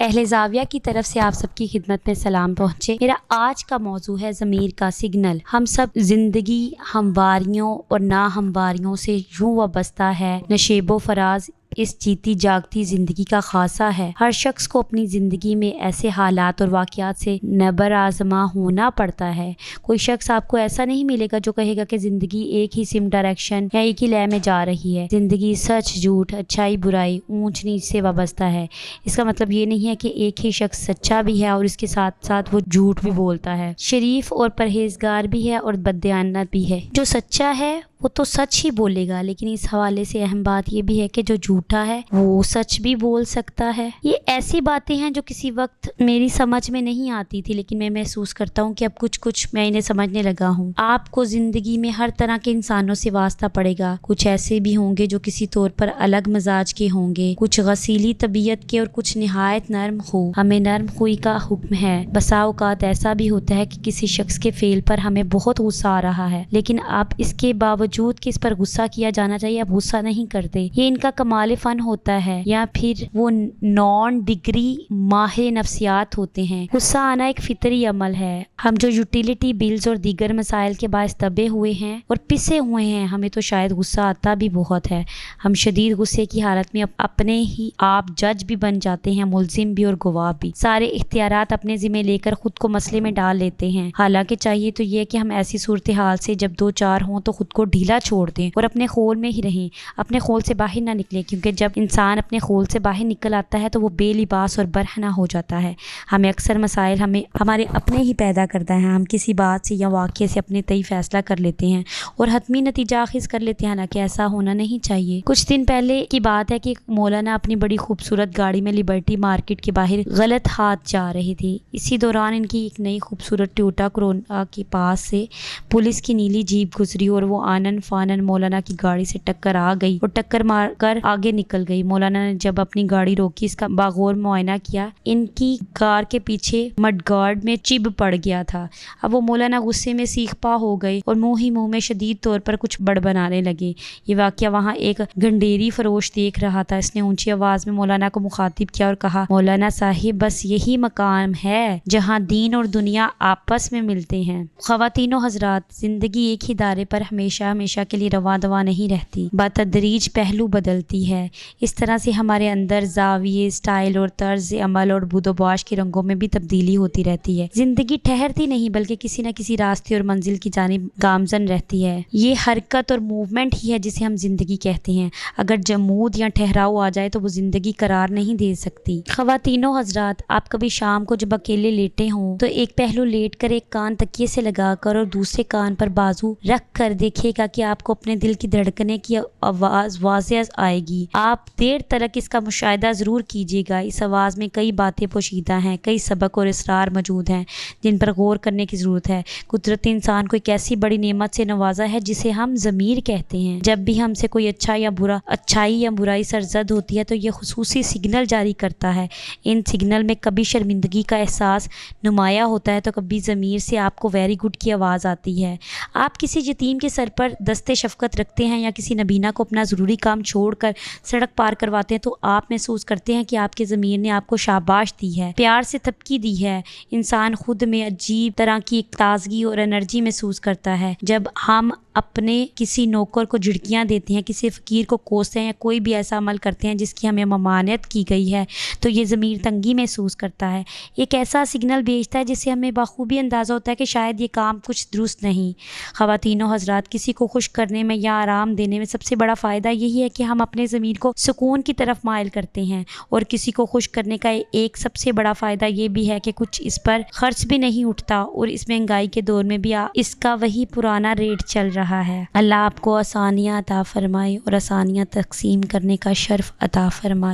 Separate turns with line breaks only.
اہل زاویہ کی طرف سے آپ سب کی خدمت میں سلام پہنچے۔ میرا آج کا موضوع ہے ضمیر کا سگنل۔ ہم سب زندگی ہمواریوں اور ناہمواریوں سے یوں وابستہ ہے، نشیب و فراز اس جیتی جاگتی زندگی کا خاصہ ہے۔ ہر شخص کو اپنی زندگی میں ایسے حالات اور واقعات سے نبر آزما ہونا پڑتا ہے۔ کوئی شخص آپ کو ایسا نہیں ملے گا جو کہے گا کہ زندگی ایک ہی سم ڈائریکشن یا ایک ہی لے میں جا رہی ہے۔ زندگی سچ جھوٹ، اچھائی برائی، اونچ نیچ سے وابستہ ہے۔ اس کا مطلب یہ نہیں ہے کہ ایک ہی شخص سچا بھی ہے اور اس کے ساتھ ساتھ وہ جھوٹ بھی بولتا ہے، شریف اور پرہیزگار بھی ہے اور بددیانت بھی ہے۔ جو سچا ہے وہ تو سچ ہی بولے گا، لیکن اس حوالے سے اہم بات یہ بھی ہے کہ جو جھوٹا ہے وہ سچ بھی بول سکتا ہے۔ یہ ایسی باتیں ہیں جو کسی وقت میری سمجھ میں نہیں آتی تھی، لیکن میں محسوس کرتا ہوں کہ اب کچھ میں انہیں سمجھنے لگا ہوں۔ آپ کو زندگی میں ہر طرح کے انسانوں سے واسطہ پڑے گا۔ کچھ ایسے بھی ہوں گے جو کسی طور پر الگ مزاج کے ہوں گے، کچھ غسیلی طبیعت کے اور کچھ نہایت نرم خو۔ ہمیں نرم خوئی کا حکم ہے۔ بسا اوقات ایسا بھی ہوتا ہے کہ کسی شخص کے فعل پر ہمیں بہت غصہ آ رہا ہے، لیکن آپ اس کے باوجود کہ اس پر غصہ کیا جانا چاہیے آپ غصہ نہیں کرتے۔ یہ ان کا کمال فن ہوتا ہے، یا پھر وہ نان ڈگری ماہر نفسیات ہوتے ہیں۔ غصہ آنا ایک فطری عمل ہے۔ ہم جو یوٹیلیٹی بلز اور دیگر مسائل کے باعث دبے ہوئے ہیں اور پسے ہوئے ہیں، ہمیں تو شاید غصہ آتا بھی بہت ہے۔ ہم شدید غصے کی حالت میں اپنے ہی آپ جج بھی بن جاتے ہیں، ملزم بھی اور گواہ بھی۔ سارے اختیارات اپنے ذمہ لے کر خود کو مسئلے میں ڈال لیتے ہیں۔ حالانکہ چاہیے تو یہ کہ ہم ایسی صورتحال سے جب دو چار ہوں تو خود کو ڈھیلا چھوڑ دیں اور اپنے خول میں ہی رہیں، اپنے خول سے باہر نہ نکلیں، کیونکہ جب انسان اپنے خول سے باہر نکل آتا ہے تو وہ بے لباس اور برہنہ ہو جاتا ہے۔ ہمیں اکثر مسائل ہمارے اپنے ہی پیدا کرتا ہے۔ ہم کسی بات سے یا واقعے سے اپنے تئیں فیصلہ کر لیتے ہیں اور حتمی نتیجہ اخذ کر لیتے ہیں، حالانکہ ایسا ہونا نہیں چاہیے۔ کچھ دن پہلے کی بات ہے کہ ایک مولانا اپنی بڑی خوبصورت گاڑی میں لبرٹی مارکیٹ کے باہر غلط ہاتھ جا رہے تھے۔ اسی دوران ان کی ایک نئی خوبصورت ٹویوٹا کرولا کے پاس سے پولیس کی نیلی جیپ گزری اور وہ آنن فانن مولانا کی گاڑی سے ٹکر آ گئی اور ٹکر مار کر آگے نکل گئی۔ مولانا نے جب اپنی گاڑی روکی، اس کا باغور معائنہ کیا، ان کی کار کے پیچھے مڈ گارڈ میں چبھ پڑ گیا تھا۔ اب وہ مولانا غصے میں سیخ پا ہو گئے اور منہ میں شدید طور پر کچھ بڑبڑانے لگے۔ یہ واقعہ وہاں ایک گنڈیری فروش دیکھ رہا تھا۔ اس نے اونچی آواز میں مولانا کو مخاطب کیا اور کہا، مولانا صاحب، بس یہی مقام ہے جہاں دین اور دنیا آپس میں ملتے ہیں۔ خواتین و حضرات، زندگی ایک ہی دائرے پر ہمیشہ کے لیے رواں دواں نہیں رہتی، بتدریج پہلو بدلتی ہے۔ اس طرح سے ہمارے اندر زاویے، سٹائل اور طرز عمل اور بود و باش کے رنگوں میں بھی تبدیلی ہوتی رہتی ہے۔ زندگی ٹھہرتی نہیں بلکہ کسی نہ کسی راستے اور منزل کی جانب گامزن رہتی ہے۔ یہ حرکت اور موومنٹ ہی ہے جسے ہم زندگی کہتے ہیں۔ اگر جمود یا ٹھہراؤ آ جائے تو وہ زندگی قرار نہیں دے سکتی۔ خواتین و حضرات، آپ کبھی شام کو جب اکیلے لیٹے ہوں تو ایک پہلو لیٹ کر ایک کان تکیے سے لگا کر اور دوسرے کان پر بازو رکھ کر دیکھیے گا کہ آپ کو اپنے دل کی دھڑکنے کی آواز واضح آئے گی۔ آپ دیر تلک اس کا مشاہدہ ضرور کیجیے گا۔ اس آواز میں کئی باتیں پوشیدہ ہیں، کئی سبق اور اسرار موجود ہیں جن پر غور کرنے کی ضرورت ہے۔ قدرت انسان کو ایک ایسی بڑی نعمت سے نوازا ہے جسے ہم ضمیر کہتے ہیں۔ جب بھی ہم سے کوئی اچھائی یا برائی سرزد ہوتی ہے تو یہ خصوصی سگنل جاری کرتا ہے۔ ان سگنل میں کبھی شرمندگی کا احساس نمایاں ہوتا ہے تو کبھی ضمیر سے آپ کو ویری گڈ کی آواز آتی ہے۔ آپ کسی یتیم کے سر پر دستے شفقت رکھتے ہیں یا کسی نابینا کو اپنا ضروری کام چھوڑ کر سڑک پار کرواتے ہیں تو آپ محسوس کرتے ہیں کہ آپ کے ضمیر نے آپ کو شاباش دی ہے، پیار سے تھپکی دی ہے۔ انسان خود میں عجیب طرح کی ایک تازگی اور انرجی محسوس کرتا ہے جب ہم اپنے کسی نوکر کو جھڑکیاں دیتے ہیں، کسی فقیر کو کوستے ہیں یا کوئی بھی ایسا عمل کرتے ہیں جس کی ہمیں ممانعت کی گئی ہے تو یہ ضمیر تنگی محسوس کرتا ہے، ایک ایسا سگنل بھیجتا ہے جس سے ہمیں بخوبی اندازہ ہوتا ہے کہ شاید یہ کام کچھ درست نہیں۔ خواتین و حضرات، کسی کو خوش کرنے میں یا آرام دینے میں سب سے بڑا فائدہ یہی ہے کہ ہم اپنے ضمیر کو سکون کی طرف مائل کرتے ہیں، اور کسی کو خوش کرنے کا ایک سب سے بڑا فائدہ یہ بھی ہے کہ کچھ اس پر خرچ بھی نہیں اٹھتا، اور اس مہنگائی کے دور میں بھی اس کا وہی پرانا ریٹ چل رہا ہے۔ اللہ آپ کو آسانیاں عطا فرمائے اور آسانیاں تقسیم کرنے کا شرف عطا فرمائے۔